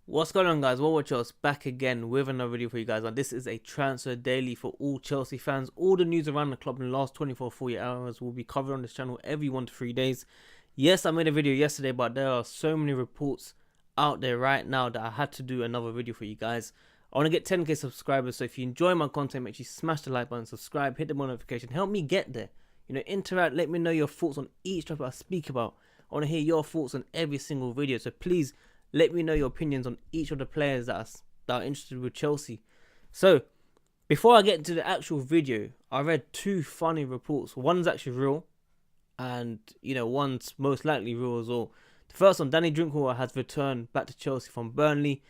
What's going on, guys? Well, watch us back again with another video for you guys, and this is a transfer daily for all Chelsea fans. All the news around the club in the last 24-48 hours will be covered on this channel every 1 to 3 days. Yes, I made a video yesterday, but there are so many reports out there right now that I had to do another video for you guys. I want to get 10k subscribers, so if you enjoy my content, make sure you smash the like button, subscribe, hit the bell notification, help me get there. You know, interact, let me know your thoughts on each topic I speak about. I want to hear your thoughts on every single video, so please let me know your opinions on each of the players that are interested with Chelsea. So, before I get into the actual video, I read two funny reports. One's actually real, and one's most likely real as well. The first one, Danny Drinkwater has returned back to Chelsea from Burnley.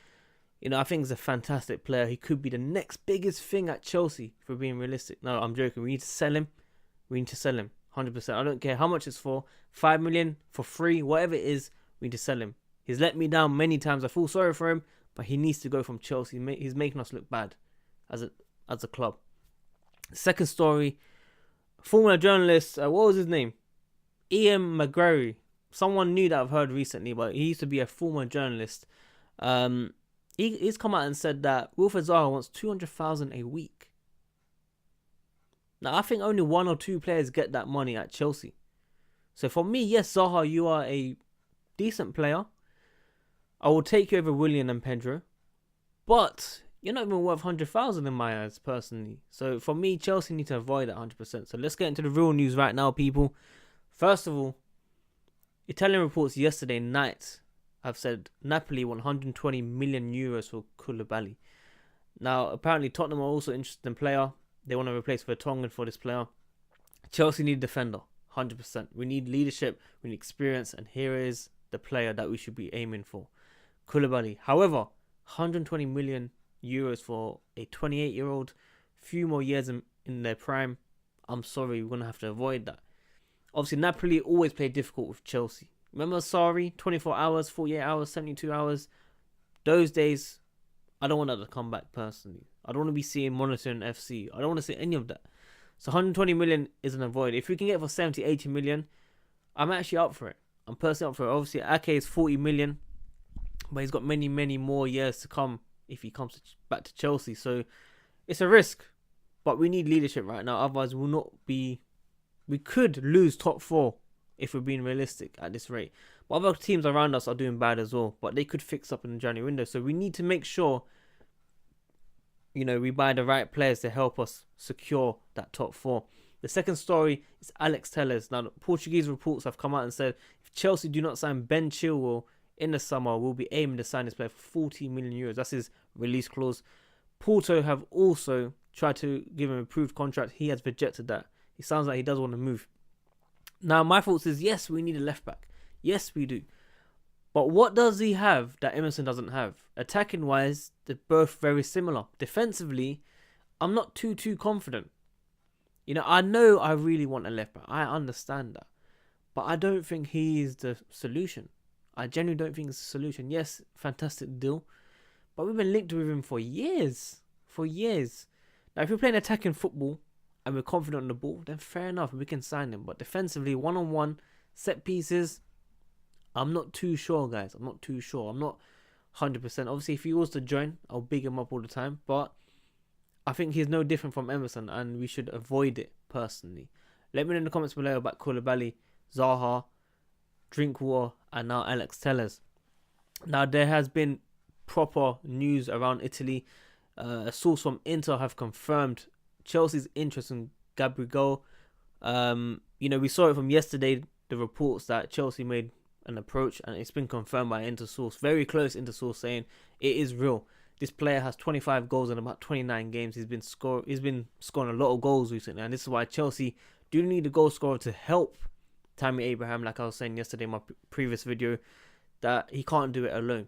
I think he's a fantastic player. He could be the next biggest thing at Chelsea, for being realistic. No, I'm joking. We need to sell him. We need to sell him, 100%. I don't care how much it's for. 5 million, for free, whatever it is, we need to sell him. He's let me down many times. I feel sorry for him, but he needs to go from Chelsea. He's making us look bad as a club. Second story, former journalist, what was his name? Ian McGrary. Someone new that I've heard recently, but he used to be a former journalist. He's come out and said that Wilfred Zaha wants 200,000 a week. Now, I think only 1 or 2 players get that money at Chelsea. So for me, yes, Zaha, you are a decent player. I will take you over Willian and Pedro, but you're not even worth 100,000 in my eyes, personally. So for me, Chelsea need to avoid that 100%. So let's get into the real news right now, people. First of all, Italian reports yesterday night have said Napoli want 120 million euros for Koulibaly. Now, apparently Tottenham are also interested in player. They want to replace Vertonghen for this player. Chelsea need defender, 100%. We need leadership, we need experience, and here is the player that we should be aiming for. Koulibaly. However, 120 million euros for a 28-year-old, few more years in their prime. I'm sorry, we're going to have to avoid that. Obviously, Napoli always play difficult with Chelsea. Remember Sarri, 24 hours, 48 hours, 72 hours? Those days, I don't want that to come back personally. I don't want to be seeing monitoring FC. I don't want to see any of that. So 120 million is an avoid. If we can get it for 70, 80 million, I'm actually up for it. I'm personally up for it. Obviously, Ake is 40 million. But he's got many, many more years to come if he comes back to Chelsea. So it's a risk. But we need leadership right now. Otherwise, we could lose top 4 if we're being realistic at this rate. But other teams around us are doing bad as well. But they could fix up in the January window. So we need to make sure, we buy the right players to help us secure that top 4. The second story is Alex Telles. Now, the Portuguese reports have come out and said if Chelsea do not sign Ben Chilwell in the summer, we'll be aiming to sign this player for 40 million euros. That's his release clause. Porto have also tried to give him a approved contract. He has rejected that. It sounds like he does want to move. Now, my thoughts is, yes, we need a left back. Yes, we do. But what does he have that Emerson doesn't have? Attacking wise, they're both very similar. Defensively, I'm not too confident. I know I really want a left back. I understand that. But I don't think he is the solution. I genuinely don't think it's a solution. Yes, fantastic deal. But we've been linked with him for years. For years. Now, if we're playing attacking football and we're confident on the ball, then fair enough, we can sign him. But defensively, one-on-one, set pieces, I'm not too sure, guys. I'm not too sure. I'm not 100%. Obviously, if he was to join, I'll big him up all the time. But I think he's no different from Emerson, and we should avoid it, personally. Let me know in the comments below about Koulibaly, Zaha, Drinkwater, and now Alex Telles. Now, there has been proper news around Italy. A source from Inter have confirmed Chelsea's interest in Gabigol. We saw it from yesterday, the reports that Chelsea made an approach, and it's been confirmed by Inter source, very close Inter source, saying it is real. This player has 25 goals in about 29 games. He's been scoring a lot of goals recently, and this is why Chelsea do need a goal scorer to help Tammy Abraham, like I was saying yesterday in my previous video, that he can't do it alone.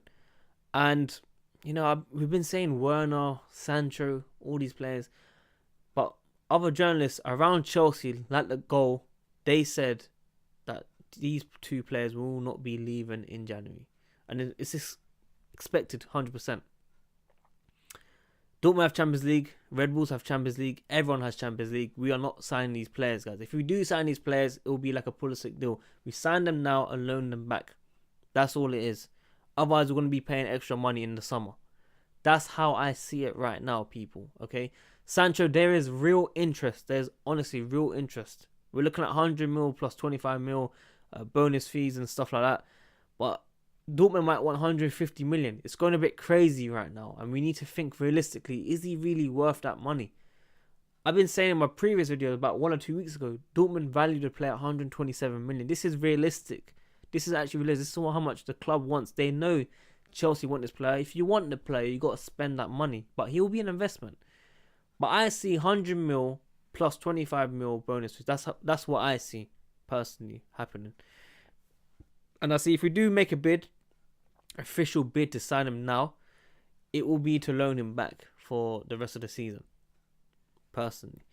And, we've been saying Werner, Sancho, all these players. But other journalists around Chelsea, like the goal, they said that these 2 players will not be leaving in January. And it's expected 100%. Dortmund have Champions League, Red Bulls have Champions League, everyone has Champions League. We are not signing these players, guys. If we do sign these players, it will be like a Pulisic deal. We sign them now and loan them back. That's all it is. Otherwise, we're going to be paying extra money in the summer. That's how I see it right now, people. Okay, Sancho, there is real interest. There's honestly real interest. We're looking at 100 mil plus 25 mil bonus fees and stuff like that. But Dortmund might want 150 million. It's going a bit crazy right now, and we need to think realistically. Is he really worth that money? I've been saying in my previous video about 1 or 2 weeks ago, Dortmund valued the player at 127 million. This is realistic. This is actually realistic. This is how much the club wants. They know Chelsea want this player. If you want the player, you got to spend that money. But he will be an investment. But I see 100 mil plus 25 mil bonus. That's what I see personally happening. And I see if we do make a bid, official bid to sign him now, it will be to loan him back for the rest of the season. Personally.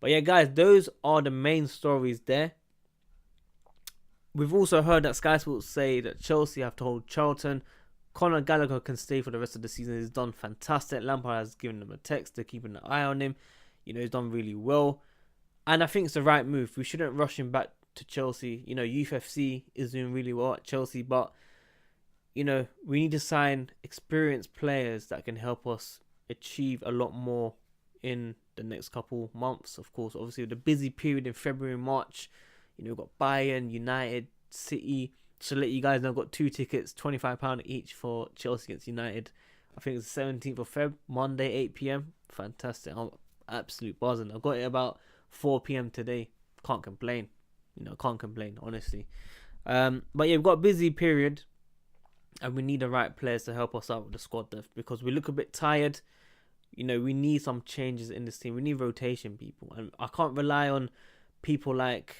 But yeah, guys, those are the main stories there. We've also heard that Sky Sports say that Chelsea have to hold Charlton. Conor Gallagher can stay for the rest of the season. He's done fantastic. Lampard has given him a text. They're keeping an eye on him. He's done really well. And I think it's the right move. We shouldn't rush him back to Chelsea. Youth FC is doing really well at Chelsea. But, we need to sign experienced players that can help us achieve a lot more in the next couple months. Of course, obviously, the busy period in February and March. We've got Bayern, United, City. To let you guys know, I've got 2 tickets, £25 each for Chelsea against United. I think it's the 17th of Feb, Monday, 8 p.m. Fantastic. I'm absolute buzzing. I got it about 4 p.m. today. Can't complain. Can't complain, honestly. But yeah, we've got a busy period. And we need the right players to help us out with the squad depth. Because we look a bit tired. We need some changes in this team. We need rotation, people. And I can't rely on people like,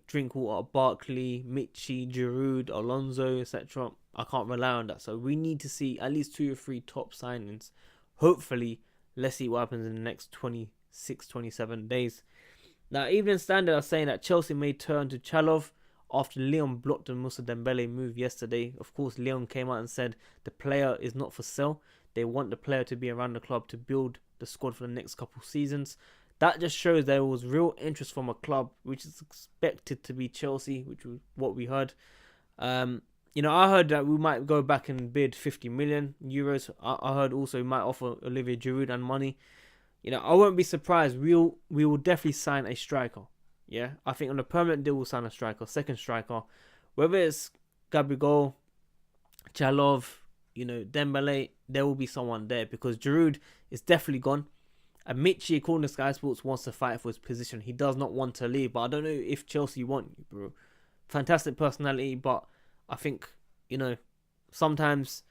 Drinkwater, Barkley, Michi, Giroud, Alonso, etc. I can't rely on that. So we need to see at least 2 or 3 top signings. Hopefully, let's see what happens in the next 26, 27 days. Now, Evening Standard are saying that Chelsea may turn to Chalov after Lyon blocked the Moussa Dembele move yesterday. Of course, Lyon came out and said the player is not for sale. They want the player to be around the club to build the squad for the next couple seasons. That just shows there was real interest from a club which is expected to be Chelsea, which was what we heard. I heard that we might go back and bid 50 million euros. I heard also we might offer Olivier Giroud and money. I won't be surprised. We will definitely sign a striker. Yeah, I think on a permanent deal we'll sign a striker, second striker. Whether it's Gabigol, Chalov, Dembele, there will be someone there because Giroud is definitely gone. And Michi, according to Sky Sports, wants to fight for his position. He does not want to leave, but I don't know if Chelsea want you, bro. Fantastic personality, but I think, sometimes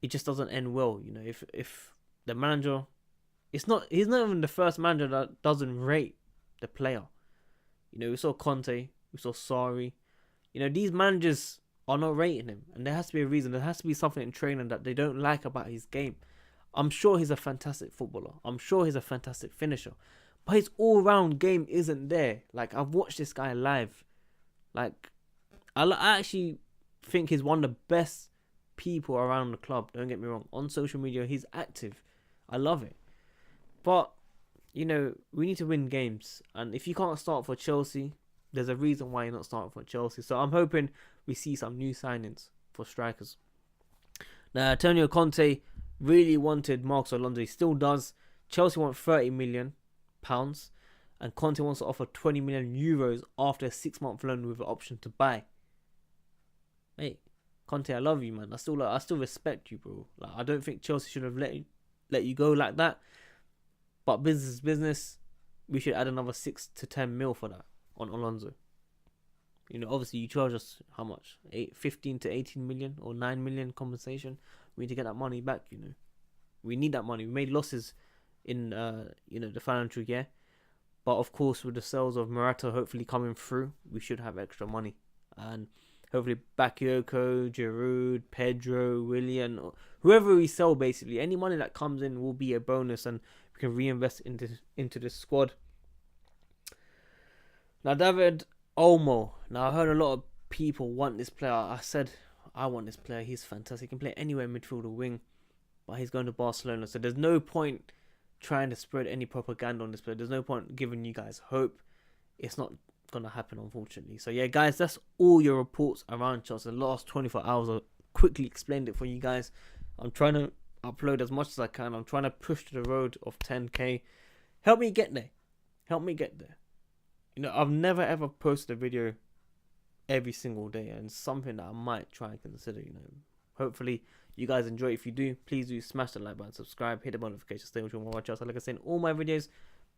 it just doesn't end well. If the manager, he's not even the first manager that doesn't rate the player. We saw Conte, we saw Sarri. These managers are not rating him, and there has to be a reason. There has to be something in training that they don't like about his game. I'm sure he's a fantastic footballer. I'm sure he's a fantastic finisher. But his all-round game isn't there. Like, I've watched this guy live. Like, I actually think he's one of the best people around the club. Don't get me wrong. On social media, he's active. I love it. But, we need to win games. And if you can't start for Chelsea, there's a reason why you're not starting for Chelsea. So I'm hoping we see some new signings for strikers. Now, Antonio Conte really wanted Marcos Alonso. He still does. Chelsea want £30 million, and Conte wants to offer €20 million after a 6-month loan with an option to buy. Mate, Conte, I love you, man. I still respect you, bro. Like, I don't think Chelsea should have let you go like that. But business is business. We should add another 6 to 10 mil for that on Alonso. Obviously you charge us how much? 15 to 18 million or 9 million compensation. We need to get that money back. We need that money. We made losses in the financial year, but of course with the sales of Morata hopefully coming through, we should have extra money, and hopefully Bakayoko, Giroud, Pedro, Willian, whoever we sell, basically any money that comes in will be a bonus, and we can reinvest into the squad. Now, David Olmo. Now, I heard a lot of people want this player. I said I want this player. He's fantastic. He can play anywhere, midfield or wing, but he's going to Barcelona. So there's no point trying to spread any propaganda on this player. There's no point giving you guys hope. It's not going to happen, unfortunately. So yeah, guys, that's all your reports around Chelsea. The last 24 hours are quickly explained it for you guys. I'm trying to upload as much as I can. I'm trying to push to the road of 10k. Help me get there. Help me get there. You know, I've never ever posted a video every single day, and something that I might try and consider. You know, hopefully you guys enjoy. If you do, please do smash the like button, subscribe, hit the notification, stay with you more watch us. Like I said in all my videos,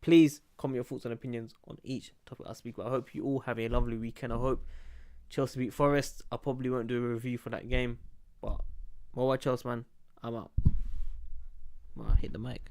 please comment your thoughts and opinions on each topic I speak about. I hope you all have a lovely weekend. I hope Chelsea beat Forest. I probably won't do a review for that game, but more watch Chelsea, man. I'm out. Hit the mic.